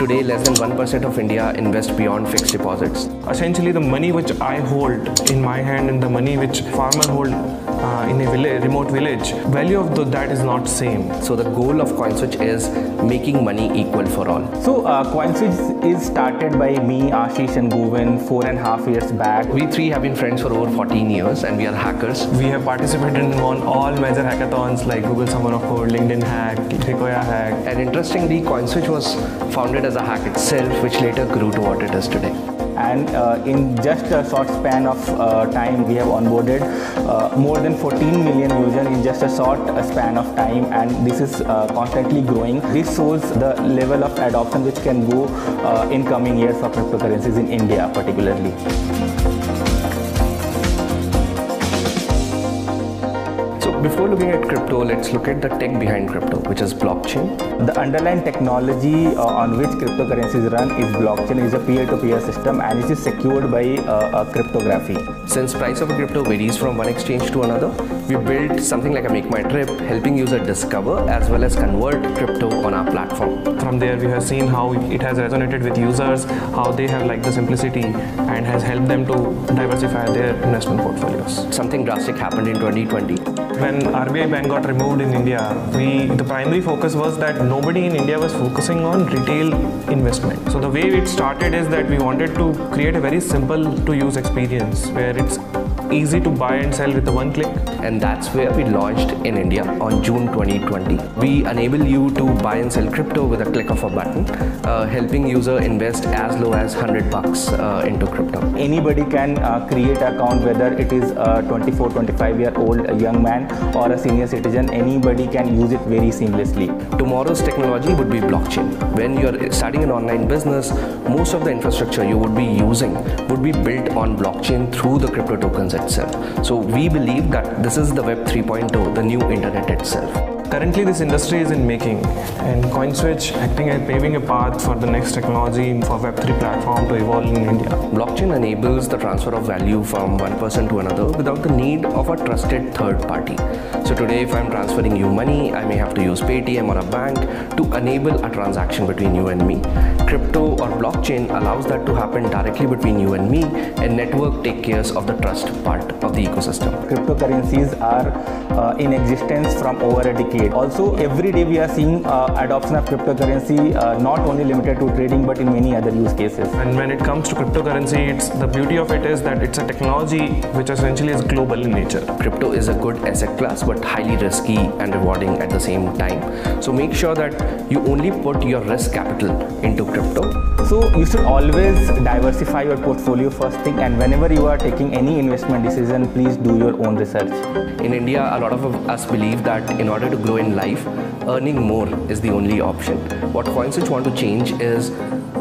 Today, less than 1% of India invest beyond fixed deposits. Essentially, the money which I hold in my hand and the money which farmer hold in a village, remote village, value of that is not same. So the goal of CoinSwitch is making money equal for all. So CoinSwitch is started by me, Ashish and Govind 4.5 years back. We three have been friends for over 14 years and we are hackers. We have participated in all major hackathons like Google Summer of Code, LinkedIn Hack, Sequoia Hack. And interestingly, CoinSwitch was founded as a hack itself, which later grew to what it is today. And in just a short span of time, we have onboarded more than 14 million users in just a short span of time, and this is constantly growing. This shows the level of adoption which can go in coming years for cryptocurrencies in India particularly. Before looking at crypto, let's look at the tech behind crypto, which is blockchain. The underlying technology on which cryptocurrencies run is blockchain. Is a peer-to-peer system and it is secured by cryptography. Since price of a crypto varies from one exchange to another, we built something like a Make My Trip, helping users discover as well as convert crypto on our platform. From there, we have seen how it has resonated with users, how they have liked the simplicity and has helped them to diversify their investment portfolios. Something drastic happened in 2020. When RBI Bank got removed in India, the primary focus was that nobody in India was focusing on retail investment. So the way it started is that we wanted to create a very simple to use experience where it's easy to buy and sell with one click. And that's where we launched in India on June 2020. We enable you to buy and sell crypto with a click of a button, helping user invest as low as $100 into crypto. Anybody can create an account, whether it is a 24, 25-year-old young man or a senior citizen. Anybody can use it very seamlessly. Tomorrow's technology would be blockchain. When you're starting an online business, most of the infrastructure you would be using would be built on blockchain through the crypto tokens itself. So we believe that this is the Web 3.0, the new internet itself. Currently, this industry is in making, and CoinSwitch acting as paving a path for the next technology for Web3 platform to evolve in India. Blockchain enables the transfer of value from one person to another without the need of a trusted third party. So today, if I'm transferring you money, I may have to use Paytm or a bank to enable a transaction between you and me. Crypto or blockchain allows that to happen directly between you and me, and network takes care of the trust part of the ecosystem. Cryptocurrencies are in existence from over a decade. Also, every day we are seeing adoption of cryptocurrency, not only limited to trading but in many other use cases. And when it comes to cryptocurrency, the beauty of it is that it's a technology which essentially is global in nature. Crypto is a good asset class but highly risky and rewarding at the same time. So make sure that you only put your risk capital into crypto. So you should always diversify your portfolio first thing, and whenever you are taking any investment decision, please do your own research. In India, a lot of us believe that in order to grow in life, earning more is the only option. What CoinSwitch want to change is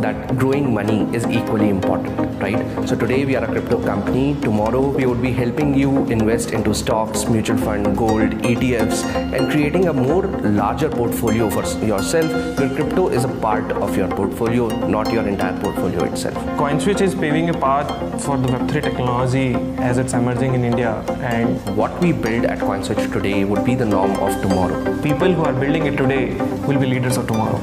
that growing money is equally important, right? So today we are a crypto company. Tomorrow we would be helping you invest into stocks, mutual fund, gold, ETFs, and creating a more larger portfolio for yourself, where crypto is a part of your portfolio, not your entire portfolio itself. CoinSwitch is paving a path for the Web3 technology as it's emerging in India, and what we build at CoinSwitch today would be the norm of tomorrow. People who are building it today will be leaders of tomorrow.